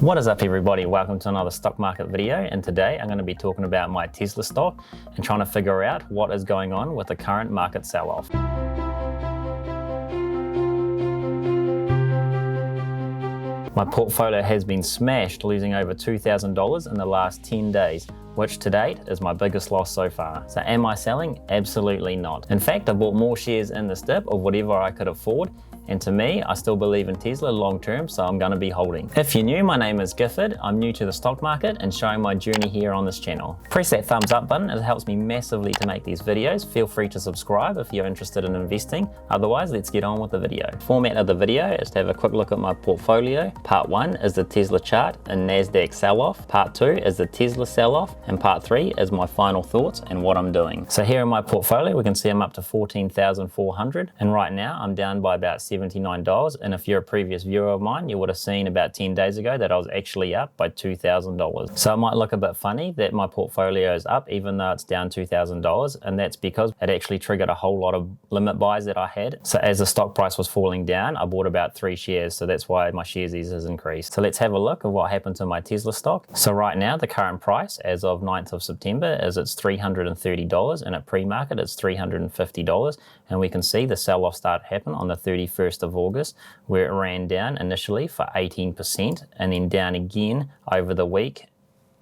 What is up everybody, welcome to another stock market video, and today I'm going to be talking about my Tesla stock and trying to figure out what is going on with the current market sell-off. My portfolio has been smashed, losing over $2,000 in the last 10 days, which to date is my biggest loss so far. So am I selling? Absolutely not. In fact, I bought more shares in this dip of whatever I could afford. And to me, I still believe in Tesla long term, so I'm going to be holding. If you're new, my name is Gifford. I'm new to the stock market and showing my journey here on this channel. Press that thumbs up button, it helps me massively to make these videos. Feel free to subscribe if you're interested in investing. Otherwise, let's get on with the video. The format of the video is to have a quick look at my portfolio. Part 1 is the Tesla chart and NASDAQ sell-off. Part 2 is the Tesla sell-off. And part 3 is my final thoughts and what I'm doing. So here in my portfolio, we can see I'm up to 14,400. And right now, I'm down by about $79. And if you're a previous viewer of mine, you would have seen about 10 days ago that I was actually up by $2,000. So it might look a bit funny that my portfolio is up even though it's down $2,000, and that's because it actually triggered a whole lot of limit buys that I had. So as the stock price was falling down, I bought about 3 shares, so that's why my Sharesies has increased. So let's have a look at what happened to my Tesla stock. So right now, the current price as of 9th of September is it's $330, and at pre-market it's $350, and we can see the sell-off start happen on the 31st of August, where it ran down initially for 18% and then down again over the week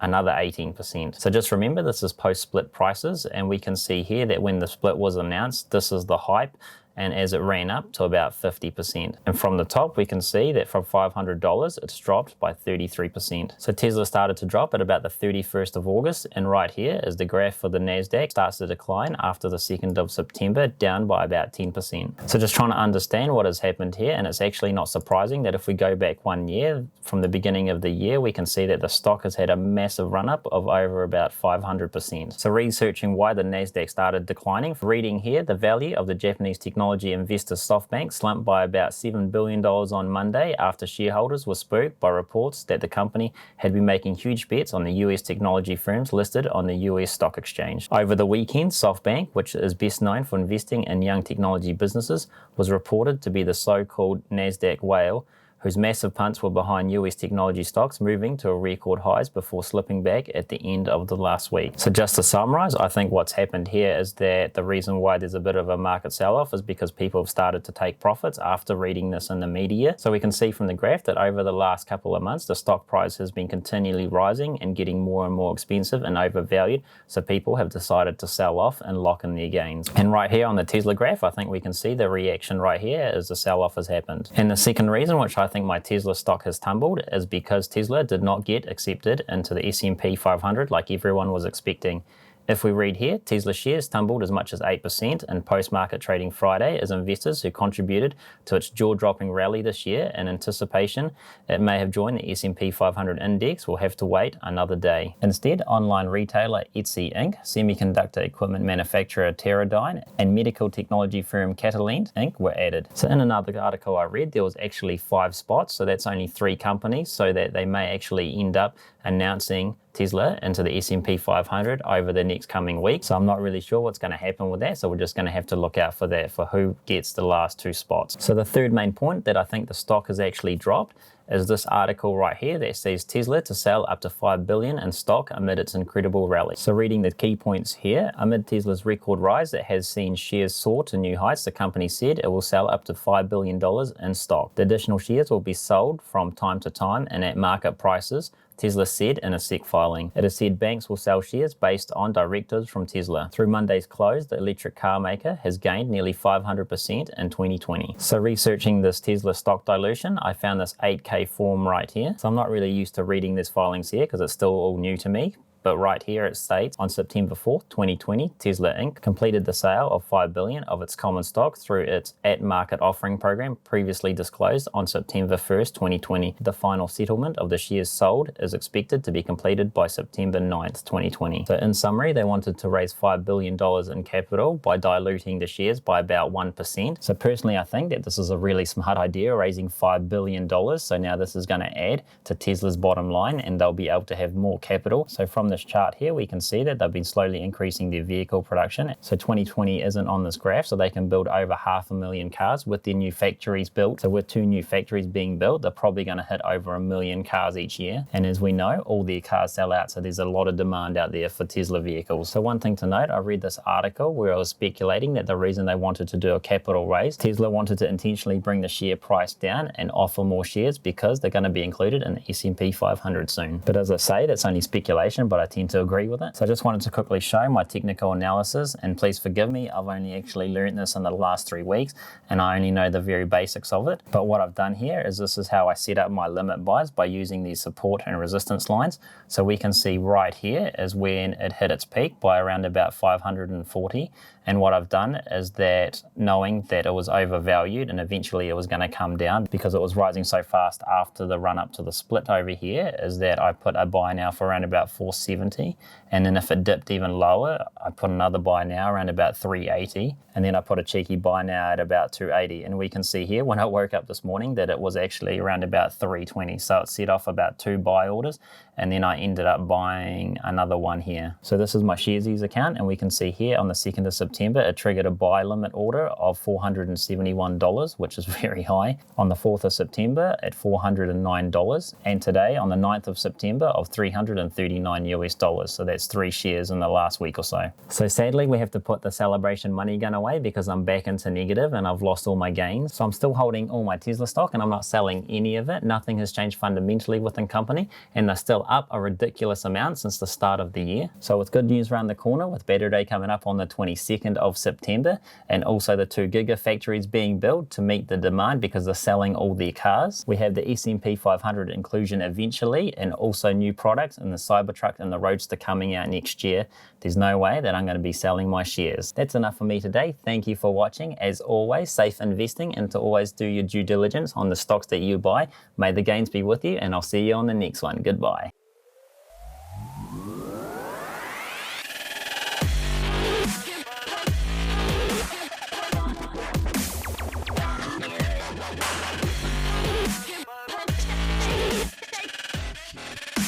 another 18%. So just remember, this is post-split prices, and we can see here that when the split was announced, this is the hype, and as it ran up to about 50%. And from the top, we can see that from $500, it's dropped by 33%. So Tesla started to drop at about the 31st of August, and right here is the graph for the NASDAQ starts to decline after the 2nd of September, down by about 10%. So just trying to understand what has happened here, and it's actually not surprising that if we go back 1 year, from the beginning of the year, we can see that the stock has had a massive run-up of over about 500%. So researching why the NASDAQ started declining, reading here, the value of the Japanese technology investor Softbank slumped by about $7 billion on Monday after shareholders were spooked by reports that the company had been making huge bets on the US technology firms listed on the US stock exchange. Over the weekend, Softbank, which is best known for investing in young technology businesses, was reported to be the so-called NASDAQ whale, whose massive punts were behind US technology stocks moving to record highs before slipping back at the end of the last week. So just to summarize, I think what's happened here is that the reason why there's a bit of a market sell-off is because people have started to take profits after reading this in the media. So we can see from the graph that over the last couple of months, the stock price has been continually rising and getting more and more expensive and overvalued. So people have decided to sell off and lock in their gains. And right here on the Tesla graph, I think we can see the reaction right here as the sell-off has happened. And the second reason, which I think my Tesla stock has tumbled, is because Tesla did not get accepted into the S&P 500 like everyone was expecting. If we read here, Tesla shares tumbled as much as 8% in post-market trading Friday as investors who contributed to its jaw-dropping rally this year in anticipation it may have joined the S&P 500 index will have to wait another day. Instead, online retailer Etsy Inc., semiconductor equipment manufacturer Teradyne, and medical technology firm Catalent Inc. were added. So in another article I read, there was actually 5 spots, so that's only 3 companies, so that they may actually end up announcing Tesla into the S&P 500 over the next coming week. So I'm not really sure what's going to happen with that. So we're just going to have to look out for that, for who gets the last 2 spots. So the third main point that I think the stock has actually dropped is this article right here that says Tesla to sell up to $5 billion in stock amid its incredible rally. So reading the key points here, amid Tesla's record rise that has seen shares soar to new heights, the company said it will sell up to $5 billion in stock. The additional shares will be sold from time to time and at market prices, Tesla said in a SEC filing. It has said banks will sell shares based on directives from Tesla. Through Monday's close, the electric car maker has gained nearly 500% in 2020. So researching this Tesla stock dilution, I found this 8K form right here. So I'm not really used to reading these filings here because it's still all new to me. But right here it states, on September 4th, 2020, Tesla Inc. completed the sale of $5 billion of its common stock through its at-market offering program previously disclosed on September 1st, 2020. The final settlement of the shares sold is expected to be completed by September 9th, 2020. So in summary, they wanted to raise $5 billion in capital by diluting the shares by about 1%. So personally, I think that this is a really smart idea, raising $5 billion. So now this is going to add to Tesla's bottom line and they'll be able to have more capital. So from the this chart here, we can see that they've been slowly increasing their vehicle production. So 2020 isn't on this graph, so they can build over 500,000 cars with their new factories built. So with 2 new factories being built, they're probably going to hit over 1 million cars each year. And as we know, all their cars sell out, so there's a lot of demand out there for Tesla vehicles. So one thing to note, I read this article where I was speculating that the reason they wanted to do a capital raise, Tesla wanted to intentionally bring the share price down and offer more shares because they're going to be included in the S&P 500 soon. But as I say, that's only speculation, but I tend to agree with it. So I just wanted to quickly show my technical analysis, and please forgive me, I've only actually learned this in the last 3 weeks and I only know the very basics of it. But what I've done here is this is how I set up my limit buys by using these support and resistance lines. So we can see right here is when it hit its peak by around about 540. And what I've done is that, knowing that it was overvalued and eventually it was going to come down because it was rising so fast after the run up to the split over here, is that I put a buy now for around about 470. And then if it dipped even lower, I put another buy now around about 380. And then I put a cheeky buy now at about 280. And we can see here when I woke up this morning that it was actually around about 320. So it set off about 2 buy orders. And then I ended up buying another one here. So this is my Sharesies account, and we can see here on the 2nd of September, it triggered a buy limit order of $471, which is very high. On the 4th of September at $409. And today on the 9th of September of $339 US. So that's 3 shares in the last week or so. So sadly, we have to put the celebration money gun away because I'm back into negative and I've lost all my gains. So I'm still holding all my Tesla stock and I'm not selling any of it. Nothing has changed fundamentally within company, and they're still up a ridiculous amount since the start of the year. So with good news around the corner, with Battery Day coming up on the 22nd of September, and also the 2 Giga factories being built to meet the demand because they're selling all their cars. We have the S&P 500 inclusion eventually, and also new products in the Cybertruck and the Roadster coming out next year. There's no way that I'm going to be selling my shares. That's enough for me today. Thank you for watching. As always, safe investing, and to always do your due diligence on the stocks that you buy. May the gains be with you, and I'll see you on the next one. Goodbye.